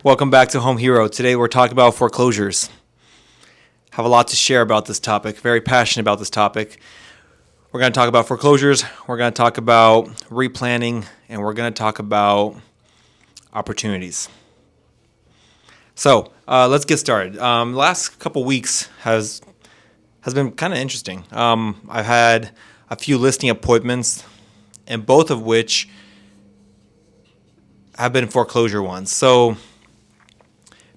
Welcome back to Home Hero. Today we're talking about foreclosures. Have a lot to share about this topic. Very passionate about this topic. We're going to talk about foreclosures. We're going to talk about replanning, and we're going to talk about opportunities. So let's get started. Last couple weeks has been kind of interesting. I've had a few listing appointments, and both of which have been foreclosure ones. So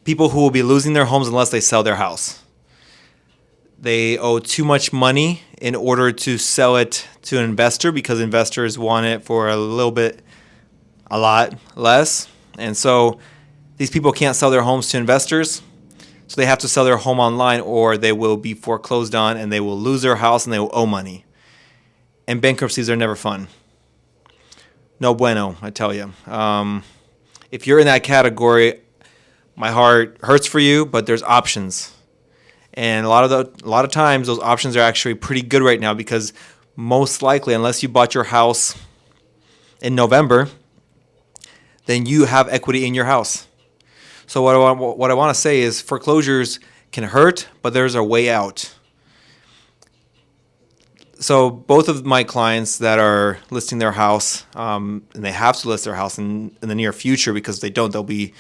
people who will be losing their homes unless they sell their house. They owe too much money in order to sell it to an investor because investors want it for a lot less. And so these people can't sell their homes to investors. So they have to sell their home online or they will be foreclosed on and they will lose their house and they will owe money. And bankruptcies are never fun. No bueno, I tell you. If you're in that category, my heart hurts for you, but there's options. And a lot of times those options are actually pretty good right now because most likely, unless you bought your house in November, then you have equity in your house. So what I want to say is foreclosures can hurt, but there's a way out. So both of my clients that are listing their house, and they have to list their house in the near future because if they don't, they'll be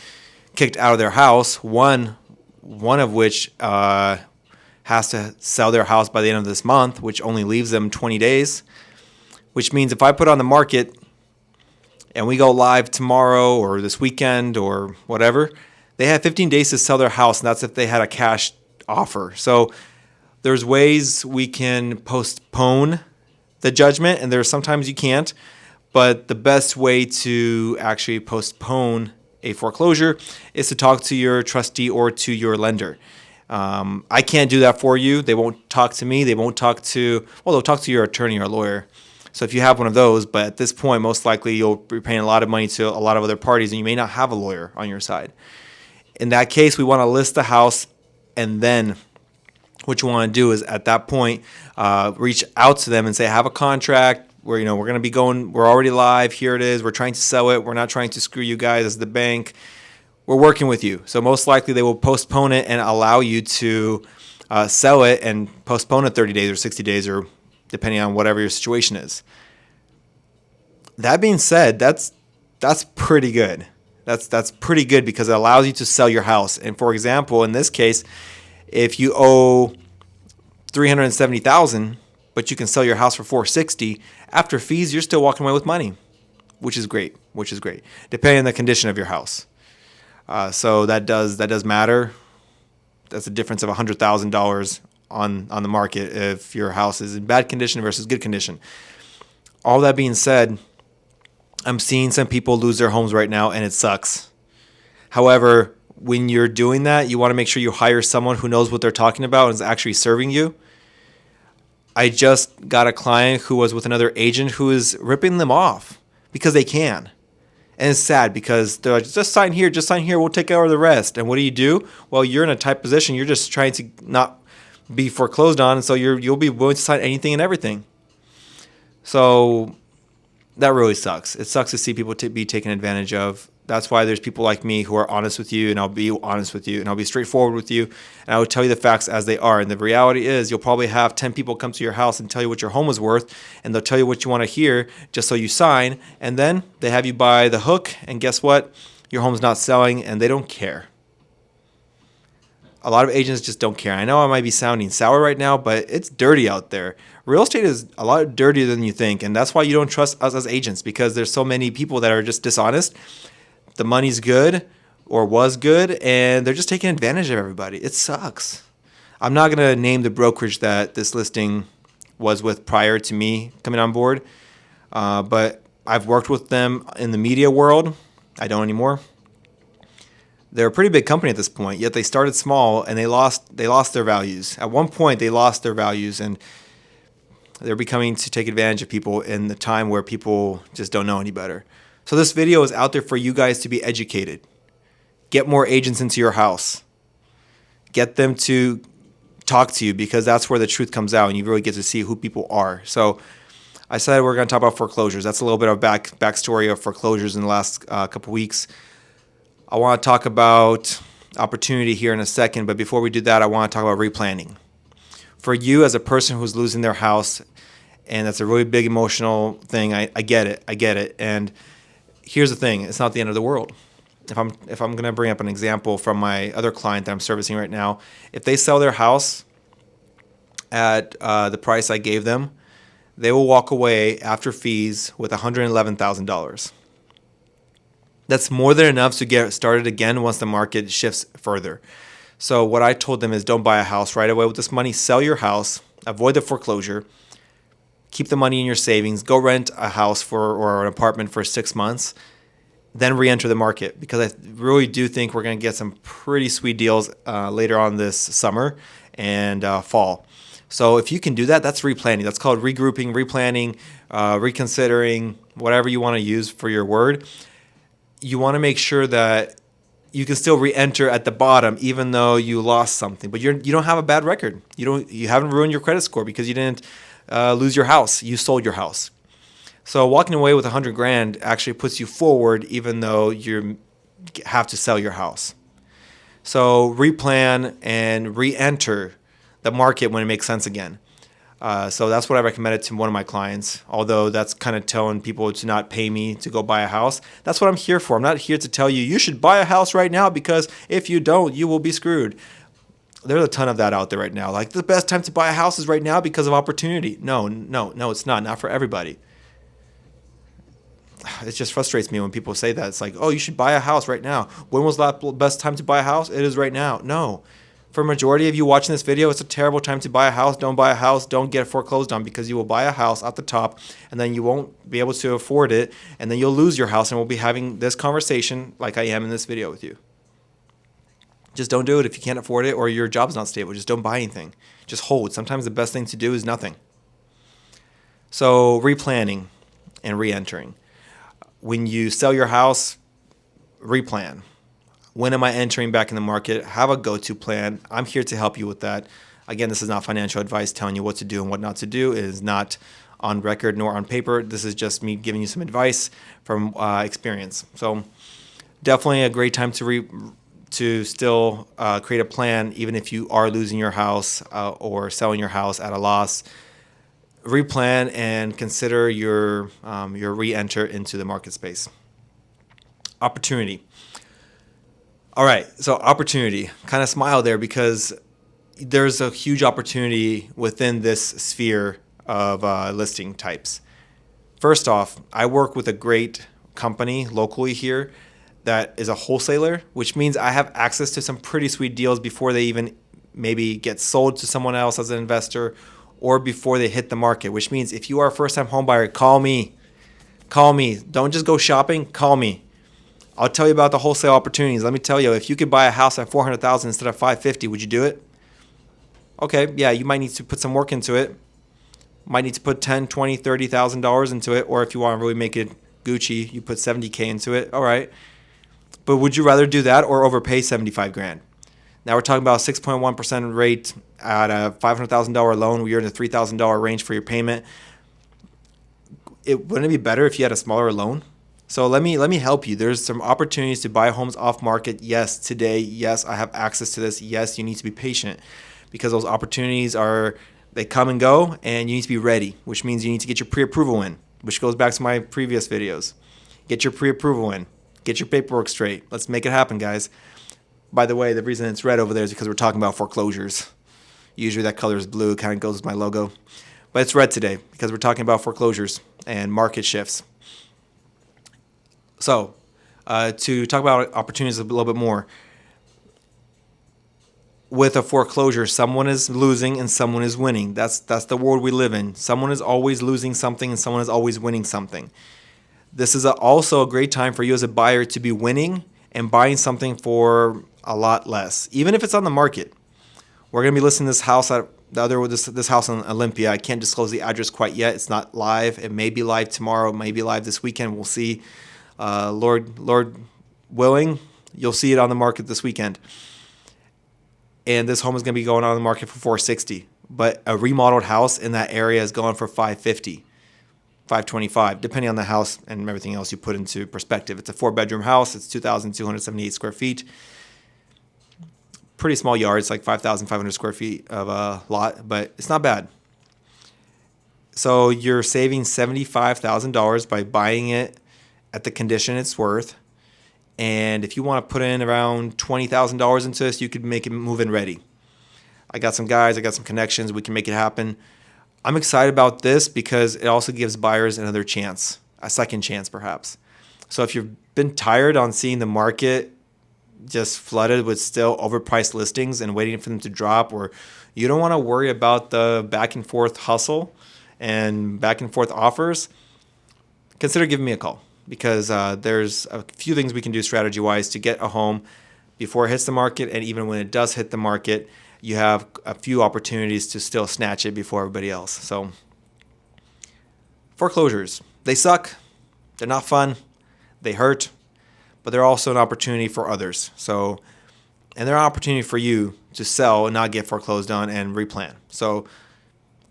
kicked out of their house. One of which has to sell their house by the end of this month, which only leaves them 20 days, which means if I put on the market and we go live tomorrow or this weekend or whatever, they have 15 days to sell their house, and that's if they had a cash offer. So there's ways we can postpone the judgment, and there's sometimes you can't, but the best way to actually postpone a foreclosure is to talk to your trustee or to your lender. I can't do that for you. They won't talk to me. They'll talk to your attorney or lawyer. So if you have one of those, but at this point, most likely you'll be paying a lot of money to a lot of other parties and you may not have a lawyer on your side. In that case, we want to list the house, and then what you want to do is at that point, reach out to them and say, I have a contract. We're going to be going, we're already live. Here it is. We're trying to sell it. We're not trying to screw you guys as the bank. We're working with you. So most likely they will postpone it and allow you to sell it and postpone it 30 days or 60 days or depending on whatever your situation is. That being said, that's pretty good. That's pretty good because it allows you to sell your house. And for example, in this case, if you owe $370,000, but you can sell your house for $460,000, after fees, you're still walking away with money, which is great, depending on the condition of your house. So that does matter. That's a difference of $100,000 on the market if your house is in bad condition versus good condition. All that being said, I'm seeing some people lose their homes right now, and it sucks. However, when you're doing that, you want to make sure you hire someone who knows what they're talking about and is actually serving you. I just got a client who was with another agent who is ripping them off because they can. And it's sad because they're like, just sign here, we'll take care of the rest. And what do? Well, you're in a tight position. You're just trying to not be foreclosed on, and so you'll be willing to sign anything and everything. So that really sucks. It sucks to see people be taken advantage of. That's why there's people like me who are honest with you, and I'll be honest with you, and I'll be straightforward with you, and I will tell you the facts as they are. And the reality is you'll probably have 10 people come to your house and tell you what your home is worth, and they'll tell you what you want to hear just so you sign, and then they have you buy the hook, and guess what? Your home's not selling, and they don't care. A lot of agents just don't care. I know I might be sounding sour right now, but it's dirty out there. Real estate is a lot dirtier than you think, and that's why you don't trust us as agents, because there's so many people that are just dishonest. The money's good or was good, and they're just taking advantage of everybody. It sucks. I'm not going to name the brokerage that this listing was with prior to me coming on board, but I've worked with them in the media world. I don't anymore. They're a pretty big company at this point, yet they started small, and they lost their values. At one point, they lost their values, and they're becoming to take advantage of people in the time where people just don't know any better. So this video is out there for you guys to be educated. Get more agents into your house. Get them to talk to you because that's where the truth comes out and you really get to see who people are. So I said we're going to talk about foreclosures. That's a little bit of backstory of foreclosures in the last couple weeks. I want to talk about opportunity here in a second, but before we do that, I want to talk about replanning. For you as a person who's losing their house, and that's a really big emotional thing, I get it. I get it. And here's the thing, it's not the end of the world. If I'm going to bring up an example from my other client that I'm servicing right now, if they sell their house at the price I gave them, they will walk away after fees with $111,000. That's more than enough to get started again once the market shifts further. So what I told them is, don't buy a house right away with this money. Sell your house, avoid the foreclosure, keep the money in your savings, go rent a house or an apartment for 6 months, then re-enter the market, because I really do think we're going to get some pretty sweet deals later on this summer and fall. So if you can do that, that's replanning. That's called regrouping, replanning, reconsidering, whatever you want to use for your word. You want to make sure that you can still re-enter at the bottom, even though you lost something. But you don't have a bad record. You haven't ruined your credit score because you didn't lose your house. You sold your house. So walking away with $100,000 actually puts you forward, even though you have to sell your house. So replan and re-enter the market when it makes sense again. So that's what I recommended to one of my clients, although that's kind of telling people to not pay me to go buy a house. That's what I'm here for. I'm not here to tell you, you should buy a house right now, because if you don't, you will be screwed. There's a ton of that out there right now. Like, the best time to buy a house is right now because of opportunity. No, it's not. Not for everybody. It just frustrates me when people say that. It's like, oh, you should buy a house right now. When was the best time to buy a house? It is right now. No. For a majority of you watching this video, it's a terrible time to buy a house. Don't buy a house. Don't get foreclosed on, because you will buy a house at the top and then you won't be able to afford it, and then you'll lose your house, and we'll be having this conversation like I am in this video with you. Just don't do it if you can't afford it or your job's not stable. Just don't buy anything. Just hold. Sometimes the best thing to do is nothing. So replanning and re-entering. When you sell your house, replan. When am I entering back in the market? Have a go-to plan. I'm here to help you with that. Again, this is not financial advice telling you what to do and what not to do. It is not on record nor on paper. This is just me giving you some advice from experience. So definitely a great time to still create a plan, even if you are losing your house or selling your house at a loss. Replan and consider your re-enter into the market space. Opportunity. All right, so opportunity. Kind of smile there, because there's a huge opportunity within this sphere of listing types. First off, I work with a great company locally here that is a wholesaler, which means I have access to some pretty sweet deals before they even maybe get sold to someone else as an investor, or before they hit the market, which means if you are a first-time home buyer, call me. Call me. Don't just go shopping. Call me. I'll tell you about the wholesale opportunities. Let me tell you, if you could buy a house at $400,000 instead of $550,000, would you do it? Okay, yeah, you might need to put some work into it. Might need to put $10,000, $20,000, $30,000 into it, or if you want to really make it Gucci, you put $70,000 into it. All right, but would you rather do that or overpay $75,000? Now we're talking about a 6.1% rate at a $500,000 loan, where you're in the $3,000 range for your payment. Wouldn't it be better if you had a smaller loan? So let me help you. There's some opportunities to buy homes off market. Yes, today. Yes, I have access to this. Yes, you need to be patient, because those opportunities they come and go, and you need to be ready, which means you need to get your pre-approval in, which goes back to my previous videos. Get your pre-approval in. Get your paperwork straight. Let's make it happen, guys. By the way, the reason it's red over there is because we're talking about foreclosures. Usually that color is blue. It kind of goes with my logo. But it's red today because we're talking about foreclosures and market shifts. So, to talk about opportunities a little bit more, with a foreclosure, someone is losing and someone is winning. That's the world we live in. Someone is always losing something and someone is always winning something. This is also a great time for you as a buyer to be winning and buying something for a lot less, even if it's on the market. We're going to be listing this house at this house in Olympia. I can't disclose the address quite yet. It's not live. It may be live tomorrow. It may be live this weekend. We'll see. Lord willing, you'll see it on the market this weekend. And this home is going to be going on the market for $460,000, but a remodeled house in that area is going for $550,000. 525, depending on the house and everything else you put into perspective. It's a 4-bedroom house. It's 2,278 square feet. Pretty small yard. It's like 5,500 square feet of a lot, but it's not bad. So you're saving $75,000 by buying it at the condition it's worth. And if you want to put in around $20,000 into this, you could make it move-in ready. I got some guys, I got some connections, we can make it happen. I'm excited about this because it also gives buyers another chance, a second chance perhaps. So if you've been tired on seeing the market just flooded with still overpriced listings and waiting for them to drop, or you don't want to worry about the back and forth hustle and back and forth offers, consider giving me a call, because there's a few things we can do strategy-wise to get a home before it hits the market, and even when it does hit the market, you have a few opportunities to still snatch it before everybody else. So foreclosures, they suck, they're not fun, they hurt, but they're also an opportunity for others. So, and they're an opportunity for you to sell and not get foreclosed on and replan. So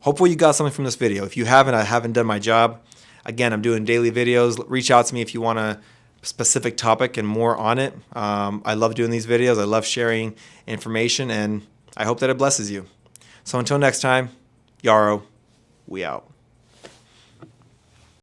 hopefully you got something from this video. If you haven't, I haven't done my job. Again, I'm doing daily videos. Reach out to me if you want a specific topic and more on it. I love doing these videos. I love sharing information, and I hope that it blesses you. So until next time, Yarrow, we out.